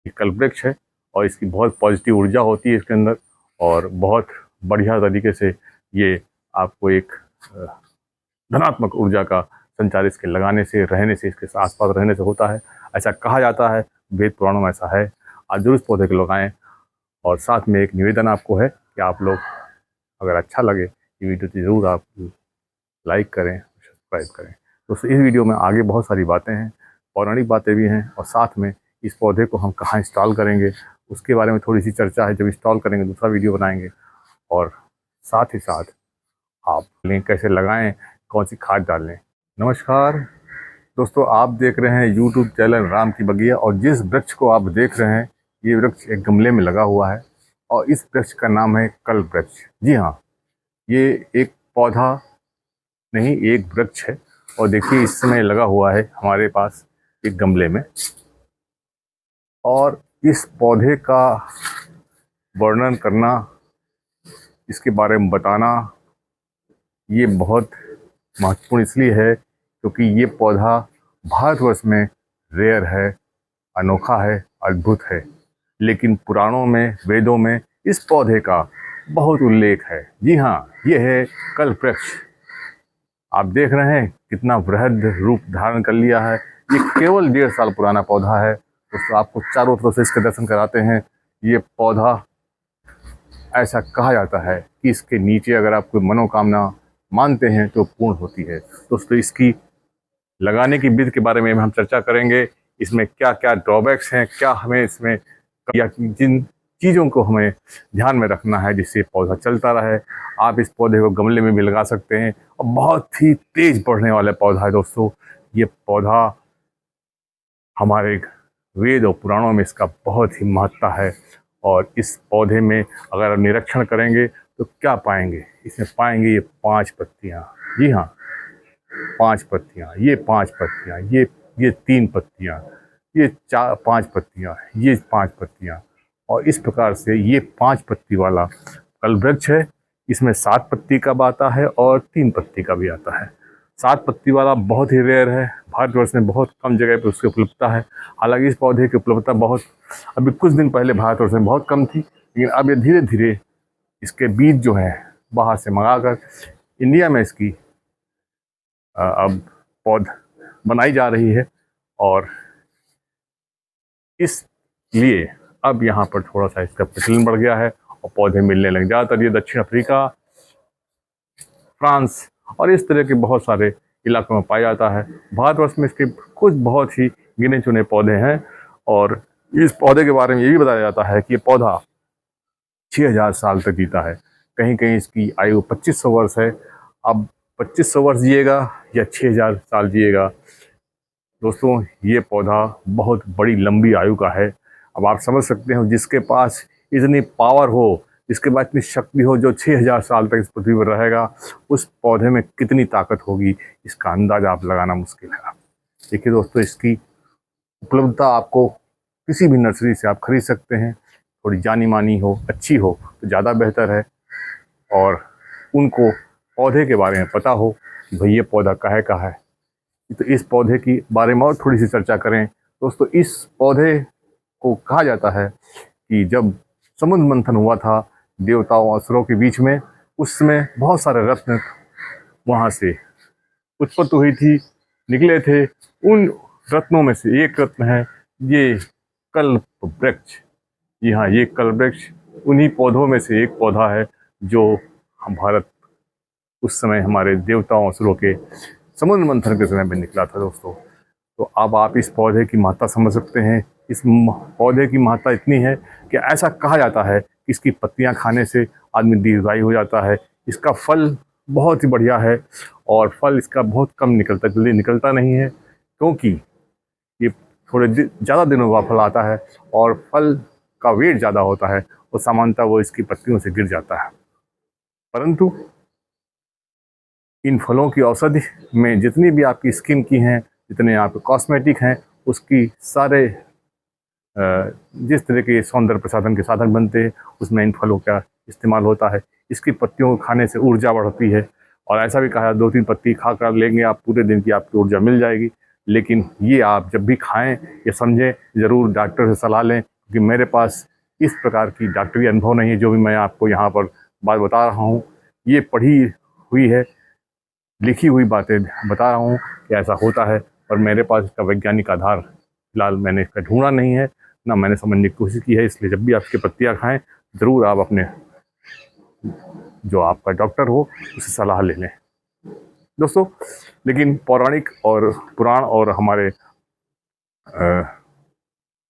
ये कल्पवृक्ष है और इसकी बहुत पॉजिटिव ऊर्जा होती है इसके अंदर, और बहुत बढ़िया तरीके से ये आपको एक धनात्मक ऊर्जा का संचार इसके लगाने से, रहने से, इसके आसपास रहने से होता है। ऐसा कहा जाता है, वेद पुराणों में ऐसा है। आप जरूर इस पौधे को लगाएं। और साथ में एक निवेदन आपको है कि आप लोग, अगर अच्छा लगे ये वीडियो तो ज़रूर आप लाइक करें, सब्सक्राइब करें। दोस्तों, इस वीडियो में आगे बहुत सारी बातें हैं, पौराणिक बातें भी हैं, और साथ में इस पौधे को हम कहाँ इंस्टॉल करेंगे उसके बारे में थोड़ी सी चर्चा है। जब इंस्टॉल करेंगे दूसरा वीडियो बनाएंगे। और साथ ही साथ आप लिंक कैसे लगाएं, कौन सी खाद डालें। नमस्कार दोस्तों, आप देख रहे हैं यूट्यूब चैनल राम की बगिया, और जिस वृक्ष को आप देख रहे हैं ये वृक्ष एक गमले में लगा हुआ है, और इस वृक्ष का नाम है कल्प वृक्ष। जी हाँ, ये एक पौधा नहीं, एक वृक्ष है। और देखिए इस समय लगा हुआ है हमारे पास एक गमले में। और इस पौधे का वर्णन करना, इसके बारे में बताना, ये बहुत महत्वपूर्ण इसलिए है क्योंकि ये पौधा भारतवर्ष में रेयर है, अनोखा है, अद्भुत है। लेकिन पुराणों में, वेदों में इस पौधे का बहुत उल्लेख है। जी हाँ, ये है कल्प वृक्ष। आप देख रहे हैं कितना वृहद रूप धारण कर लिया है। ये केवल 1.5 साल पुराना पौधा है। दोस्तों, आपको चारों तरफ से इसके दर्शन कराते हैं। ये पौधा, ऐसा कहा जाता है कि इसके नीचे अगर आप कोई मनोकामना मानते हैं तो पूर्ण होती है। दोस्तों, इसकी लगाने की विधि के बारे में हम चर्चा करेंगे। इसमें क्या क्या ड्रॉबैक्स हैं, क्या हमें इसमें, या जिन चीज़ों को हमें ध्यान में रखना है जिससे पौधा चलता रहे। आप इस पौधे को गमले में भी लगा सकते हैं, और बहुत ही तेज बढ़ने वाला पौधा है। दोस्तों, ये पौधा हमारे वेद और पुराणों में इसका बहुत ही महत्ता है। और इस पौधे में अगर निरीक्षण करेंगे तो क्या पाएंगे, इसमें पाएंगे ये 5 पत्तियाँ। जी हाँ, 5 पत्तियाँ, ये 5 पत्तियाँ, ये 3 पत्तियाँ, ये 5 पत्तियाँ, ये 5 पत्तियाँ। और इस प्रकार से ये 5 पत्ती वाला कल्प वृक्ष है। इसमें 7 पत्ती का भी आता है और 3 पत्ती का भी आता है। 7 पत्ती वाला बहुत ही रेयर है, भारतवर्ष में बहुत कम जगह पर उसकी उपलब्धता है। हालांकि इस पौधे की उपलब्धता बहुत, अभी कुछ दिन पहले भारतवर्ष में बहुत कम थी, लेकिन अब ये धीरे धीरे इसके बीज जो हैं बाहर से मंगाकर इंडिया में इसकी अब पौध बनाई जा रही है। और इसलिए अब यहाँ पर थोड़ा सा इसका प्रचलन बढ़ गया है और पौधे मिलने लगे। ज़्यादातर ये दक्षिण अफ्रीका, फ्रांस और इस तरह के बहुत सारे इलाकों में पाया जाता है। भारतवर्ष में इसके कुछ बहुत ही गिने चुने पौधे हैं। और इस पौधे के बारे में ये भी बताया जाता है कि ये पौधा 6000 साल तक जीता है। कहीं कहीं इसकी आयु 2500 वर्ष है। अब 2500 वर्ष जिएगा या 6000 साल जिएगा, दोस्तों ये पौधा बहुत बड़ी लंबी आयु का है। अब आप समझ सकते हो, जिसके पास इतनी पावर हो, जिसके पास इतनी शक्ति हो, जो 6000 साल तक इस पृथ्वी पर रहेगा, उस पौधे में कितनी ताकत होगी, इसका अंदाज़ा आप लगाना मुश्किल है। देखिए दोस्तों, इसकी उपलब्धता आपको किसी भी नर्सरी से आप खरीद सकते हैं। थोड़ी जानी मानी हो, अच्छी हो तो ज़्यादा बेहतर है। और उनको पौधे के बारे में पता हो कि भाई ये पौधा काहे का है। तो इस पौधे की बारे में और थोड़ी सी चर्चा करें। दोस्तों, इस पौधे को कहा जाता है कि जब समुद्र मंथन हुआ था देवताओं असुरों के बीच में, उस समय बहुत सारे रत्न वहाँ से उत्पत्ति हुई थी, निकले थे। उन रत्नों में से एक रत्न है ये कल्प वृक्ष। जी हाँ, ये कल्प वृक्ष उन्हीं पौधों में से एक पौधा है जो हम भारत उस समय हमारे देवताओं असुरों के समुद्र मंथन के समय में निकला था। दोस्तों, तो अब आप इस पौधे की महत्ता समझ सकते हैं। इस पौधे की महत्ता इतनी है कि ऐसा कहा जाता है कि इसकी पत्तियां खाने से आदमी दीर्घायु हो जाता है। इसका फल बहुत ही बढ़िया है, और फल इसका बहुत कम निकलता, जल्दी निकलता नहीं है, क्योंकि ये थोड़े ज़्यादा दिनों का फल आता है और फल का वेट ज़्यादा होता है, और सामान्यतः वो इसकी पत्तियों से गिर जाता है। परंतु इन फलों की औषधि में जितनी भी आपकी स्किन की हैं, जितने आपके कॉस्मेटिक हैं, उसकी सारे जिस तरह के सौंदर्य प्रसाधन के साधन बनते हैं, उसमें इन फलों का इस्तेमाल होता है। इसकी पत्तियों को खाने से ऊर्जा बढ़ती है, और ऐसा भी कहा 2-3 पत्ती खाकर लेंगे आप, पूरे दिन की आपकी ऊर्जा मिल जाएगी। लेकिन ये आप जब भी खाएं या समझें ज़रूर डॉक्टर से सलाह लें, क्योंकि मेरे पास इस प्रकार की डॉक्टरी अनुभव नहीं है जो भी मैं आपको यहाँ पर बात बता रहा हूँ। ये पढ़ी हुई है, लिखी हुई बातें बता रहा हूँ कि ऐसा होता है, और मेरे पास इसका वैज्ञानिक आधार फिलहाल मैंने इसका ढूंढा नहीं है, ना मैंने समझने की कोशिश की है। इसलिए जब भी आप इसकी पत्तियाँ खाएं ज़रूर आप अपने जो आपका डॉक्टर हो उससे सलाह ले लें दोस्तों। लेकिन पौराणिक और पुराण और हमारे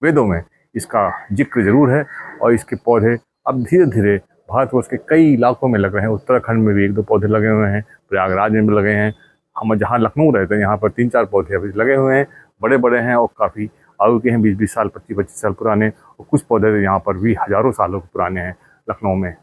वेदों में इसका जिक्र जरूर है, और इसके पौधे अब धीरे धीरे भारतवर्ष के कई इलाकों में लग रहे हैं। उत्तराखंड में भी 1-2 पौधे लगे हुए हैं, प्रयागराज में भी लगे हैं, हम जहाँ लखनऊ रहते हैं यहाँ पर 3-4 पौधे अभी लगे हुए हैं, बड़े बड़े हैं और काफ़ी आयु के हैं, 20-20 साल 25-25 साल पुराने, और कुछ पौधे तो यहाँ पर भी हज़ारों सालों के पुराने हैं लखनऊ में।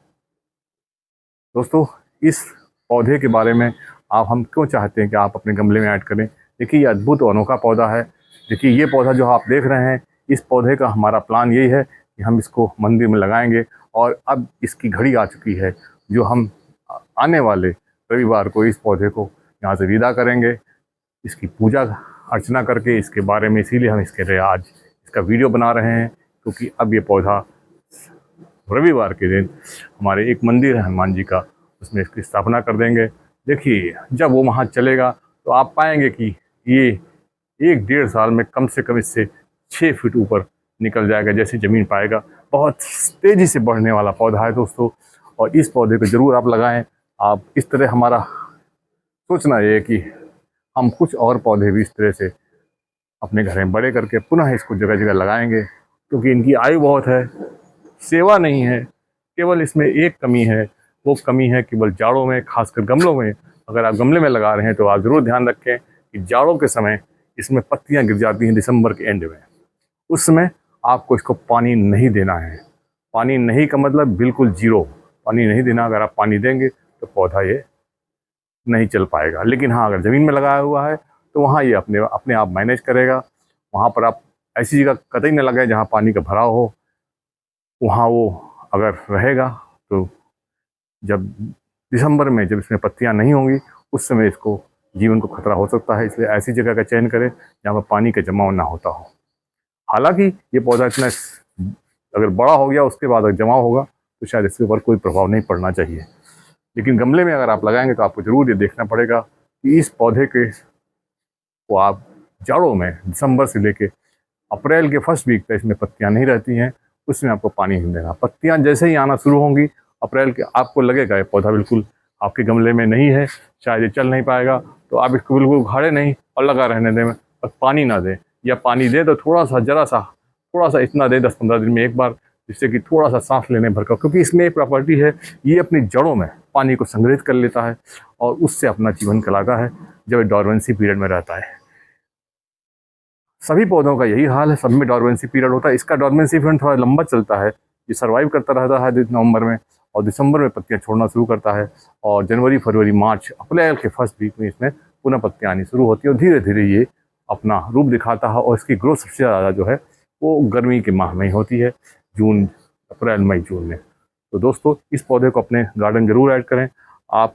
दोस्तों, इस पौधे के बारे में हम क्यों चाहते हैं कि आप अपने गमले में ऐड करें। देखिए, ये अद्भुत और अनोखा पौधा है। देखिए, ये पौधा जो आप देख रहे हैं, इस पौधे का हमारा प्लान यही है कि हम इसको मंदिर में लगाएंगे, और अब इसकी घड़ी आ चुकी है जो हम आने वाले रविवार को इस पौधे को यहाँ से विदा करेंगे, इसकी पूजा अर्चना करके इसके बारे में। इसीलिए हम इसके लिए आज इसका वीडियो बना रहे हैं, क्योंकि अब ये पौधा रविवार के दिन हमारे एक मंदिर है हनुमान जी का, उसमें इसकी स्थापना कर देंगे। देखिए, जब वो वहाँ चलेगा तो आप पाएंगे कि ये 1-1.5 साल में कम से कम इससे 6 फीट ऊपर निकल जाएगा जैसे ज़मीन पाएगा। बहुत तेज़ी से बढ़ने वाला पौधा है दोस्तों, और इस पौधे को ज़रूर आप लगाएं। आप इस तरह, हमारा सोचना ये है कि हम कुछ और पौधे भी इस तरह से अपने घर में बड़े करके पुनः इसको जगह जगह लगाएंगे, क्योंकि इनकी आयु बहुत है, सेवा नहीं है। केवल इसमें एक कमी है, वो कमी है केवल जाड़ों में, खासकर गमलों में। अगर आप गमले में लगा रहे हैं तो आप ज़रूर ध्यान रखें कि जाड़ों के समय इसमें पत्तियां गिर जाती हैं दिसंबर के एंड में। उस समय आपको इसको पानी नहीं देना है। पानी नहीं का मतलब बिल्कुल जीरो पानी नहीं देना। अगर आप पानी देंगे तो पौधा ये नहीं चल पाएगा। लेकिन हाँ, अगर ज़मीन में लगाया हुआ है तो वहाँ ये अपने आप मैनेज करेगा। वहाँ पर आप ऐसी जगह कतई न लगाएं जहाँ पानी का भराव हो, वहाँ वो अगर रहेगा तो जब दिसंबर में जब इसमें पत्तियां नहीं होंगी उस समय इसको जीवन को खतरा हो सकता है। इसलिए ऐसी जगह का चयन करें जहाँ पर पानी का जमाव ना होता हो। हालांकि ये पौधा इतना अगर बड़ा हो गया उसके बाद अगर जमाव होगा तो शायद इसके ऊपर कोई प्रभाव नहीं पड़ना चाहिए। लेकिन गमले में अगर आप लगाएंगे तो आपको ज़रूर ये देखना पड़ेगा कि इस पौधे के को आप जाड़ों में दिसंबर से लेके अप्रैल के फर्स्ट वीक तक इसमें पत्तियाँ नहीं रहती हैं, उसमें आपको पानी नहीं देना। पत्तियाँ जैसे ही आना शुरू होंगी अप्रैल के, आपको लगेगा ये पौधा बिल्कुल आपके गमले में नहीं है, शायद ये चल नहीं पाएगा, तो आप इसको बिल्कुल उखाड़े नहीं और लगा रहने दें और पानी ना दें, या पानी दे तो थोड़ा सा इतना दें 10-15 दिन में एक बार, जिससे कि थोड़ा सा सांस लेने भर का। क्योंकि इसमें एक प्रॉपर्टी है, ये अपनी जड़ों में पानी को संग्रहित कर लेता है और उससे अपना जीवन चलाता है जब डॉर्मेंसी पीरियड में रहता है। सभी पौधों का यही हाल है, सब में डॉर्मेंसी पीरियड होता है। इसका डॉर्मेंसी पीरियड थोड़ा लंबा चलता है, ये सर्वाइव करता रहता है नवंबर में, और दिसंबर में पत्तियां छोड़ना शुरू करता है, और जनवरी, फरवरी, मार्च, अप्रैल के फर्स्ट वीक में इसमें पुनः पत्तियां आनी शुरू होती है, और धीरे धीरे ये अपना रूप दिखाता है। और इसकी ग्रोथ सबसे ज़्यादा जो है वो गर्मी के माह में ही होती है, जून, अप्रैल, मई, जून में। तो दोस्तों, इस पौधे को अपने गार्डन जरूर ऐड करें। आप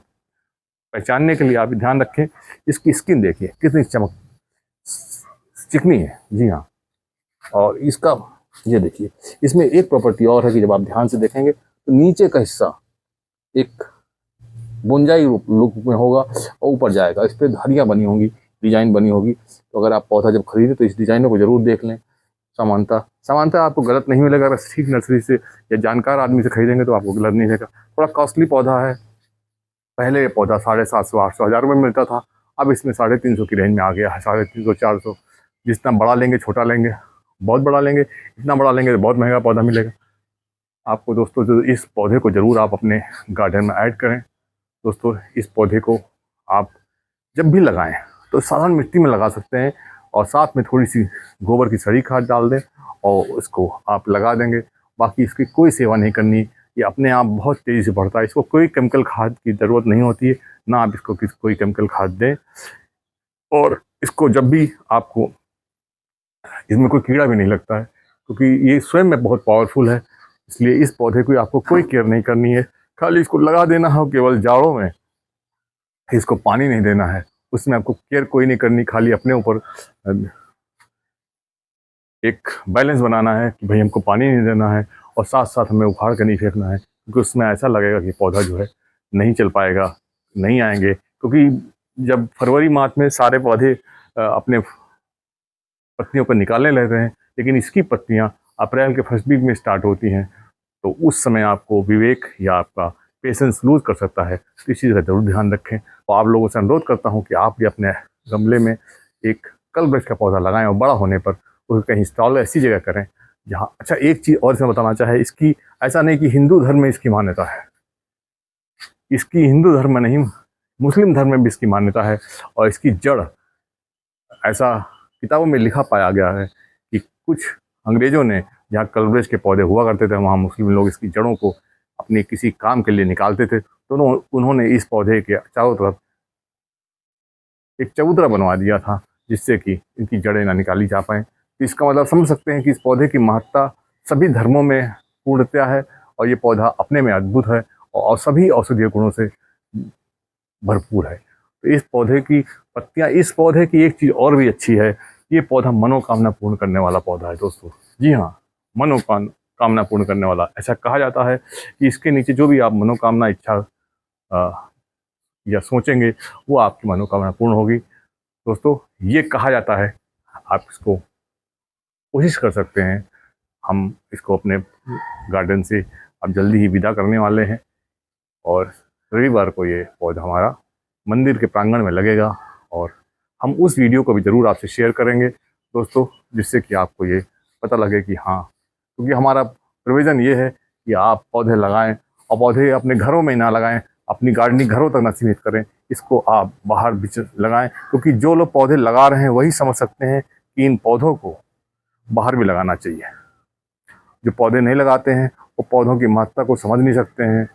पहचानने के लिए आप ध्यान रखें, इसकी स्किन देखिए कितनी चिकनी है। जी हाँ, और इसका ये देखिए, इसमें एक प्रॉपर्टी और है कि जब आप ध्यान से देखेंगे तो नीचे का हिस्सा एक बोंजाई लुक में होगा और ऊपर जाएगा, इस पर धारियाँ बनी होंगी, डिजाइन बनी होगी। तो अगर आप पौधा जब खरीदें तो इस डिजाइनों को जरूर देख लें। सामान्यतः आपको गलत नहीं मिलेगा। अगर ठीक नर्सरी से या जानकार आदमी से खरीदेंगे तो आपको गलत नहीं मिलेगा। थोड़ा कॉस्टली पौधा है। पहले ये पौधा 750-800 हज़ार रुपये में मिलता था, अब इसमें 350 की रेंज में आ गया है, 350-400। जितना बड़ा लेंगे, छोटा लेंगे, बहुत बड़ा लेंगे, इतना बड़ा लेंगे तो बहुत महंगा पौधा मिलेगा आपको। दोस्तों, जो इस पौधे को ज़रूर आप अपने गार्डन में ऐड करें। दोस्तों, इस पौधे को आप जब भी लगाएं तो साधारण मिट्टी में लगा सकते हैं, और साथ में थोड़ी सी गोबर की सड़ी खाद डाल दें और इसको आप लगा देंगे। बाकी इसकी कोई सेवा नहीं करनी, ये अपने आप बहुत तेज़ी से बढ़ता है। इसको कोई केमिकल खाद की ज़रूरत नहीं होती है, ना आप इसको कोई केमिकल खाद दें। और इसको जब भी आपको, इसमें कोई कीड़ा भी नहीं लगता है, क्योंकि ये स्वयं में बहुत पावरफुल है। इसलिए इस पौधे को आपको कोई केयर नहीं करनी है, खाली इसको लगा देना है। केवल जाड़ों में इसको पानी नहीं देना है, उसमें आपको केयर कोई नहीं करनी, खाली अपने ऊपर एक बैलेंस बनाना है कि भाई हमको पानी नहीं देना है और साथ साथ हमें उखाड़ कर नहीं फेंकना है, क्योंकि उसमें ऐसा लगेगा कि पौधा जो है नहीं चल पाएगा, नहीं आएंगे। क्योंकि जब फरवरी मार्च में सारे पौधे अपने पत्तियों को निकालने लगते हैं, लेकिन इसकी पत्तियां अप्रैल के फर्स्ट वीक में स्टार्ट होती हैं, तो उस समय आपको विवेक या आपका पेशेंस लूज कर सकता है। तो इस चीज़ का जरूर ध्यान रखें। तो आप लोगों से अनुरोध करता हूँ कि आप भी अपने गमले में एक कल्पवृक्ष का पौधा लगाएं और बड़ा होने पर उसको कहीं इंस्टॉल ऐसी जगह करें जहाँ। अच्छा, एक चीज़ और इसमें बताना चाहे, इसकी ऐसा नहीं कि हिंदू धर्म में इसकी मान्यता है, इसकी हिंदू धर्म में नहीं, मुस्लिम धर्म में भी इसकी मान्यता है। और इसकी जड़, ऐसा किताबों में लिखा पाया गया है कि कुछ अंग्रेजों ने जहाँ कल्पवृक्ष के पौधे हुआ करते थे, वहाँ मुस्लिम लोग इसकी जड़ों को अपने किसी काम के लिए निकालते थे, तो उन्होंने इस पौधे के चारों तरफ एक चबूतरा बनवा दिया था, जिससे कि इनकी जड़ें ना निकाली जा पाएँ। तो इसका मतलब समझ सकते हैं कि इस पौधे की महत्ता सभी धर्मों में पूर्णतया है, और ये पौधा अपने में अद्भुत है और सभी औषधीय गुणों से भरपूर है। तो इस पौधे की पत्तियां, इस पौधे की एक चीज़ और भी अच्छी है, ये पौधा मनोकामना पूर्ण करने वाला पौधा है दोस्तों। जी हाँ, मनोकामना पूर्ण करने वाला। ऐसा कहा जाता है कि इसके नीचे जो भी आप मनोकामना, इच्छा या सोचेंगे, वो आपकी मनोकामना पूर्ण होगी। दोस्तों, ये कहा जाता है, आप इसको कोशिश कर सकते हैं। हम इसको अपने गार्डन से अब जल्दी ही विदा करने वाले हैं, और रविवार को ये पौधा हमारा मंदिर के प्रांगण में लगेगा, और हम उस वीडियो को भी ज़रूर आपसे शेयर करेंगे दोस्तों, जिससे कि आपको ये पता लगे कि हाँ, क्योंकि हमारा प्रोविज़न ये है कि आप पौधे लगाएं, और पौधे अपने घरों में ना लगाएं, अपनी गार्डनिंग घरों तक ना सीमित करें, इसको आप बाहर भी लगाएं। क्योंकि जो लोग पौधे लगा रहे हैं वही समझ सकते हैं कि इन पौधों को बाहर भी लगाना चाहिए। जो पौधे नहीं लगाते हैं वो पौधों की महत्ता को समझ नहीं सकते हैं,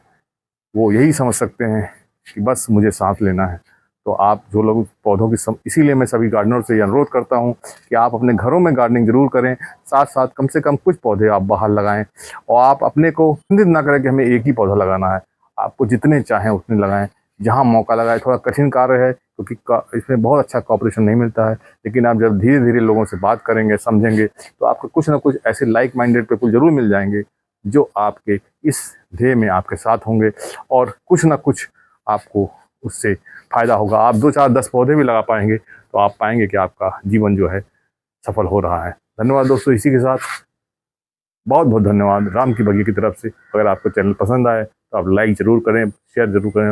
वो यही समझ सकते हैं कि बस मुझे सांस लेना है। तो आप जो लोग पौधों की इसीलिए मैं सभी गार्डनर से अनुरोध करता हूं कि आप अपने घरों में गार्डनिंग जरूर करें, साथ साथ कम से कम कुछ पौधे आप बाहर लगाएं, और आप अपने को बंधित ना करें कि हमें एक ही पौधा लगाना है। आपको जितने चाहें उतने लगाएं, जहाँ मौका लगाए। थोड़ा कठिन कार्य है क्योंकि इसमें बहुत अच्छा कॉपरेशन नहीं मिलता है, लेकिन आप जब धीरे धीरे लोगों से बात करेंगे, समझेंगे, तो आपको कुछ ना कुछ ऐसे लाइक माइंडेड पीपल जरूर मिल जाएंगे जो आपके इस ध्येय में आपके साथ होंगे, और कुछ ना कुछ आपको उससे फ़ायदा होगा। आप 2, 4, 10 पौधे भी लगा पाएंगे तो आप पाएंगे कि आपका जीवन जो है सफल हो रहा है। धन्यवाद दोस्तों। इसी के साथ बहुत बहुत धन्यवाद राम की बगी की तरफ से। अगर आपको चैनल पसंद आए तो आप लाइक ज़रूर करें, शेयर ज़रूर करें,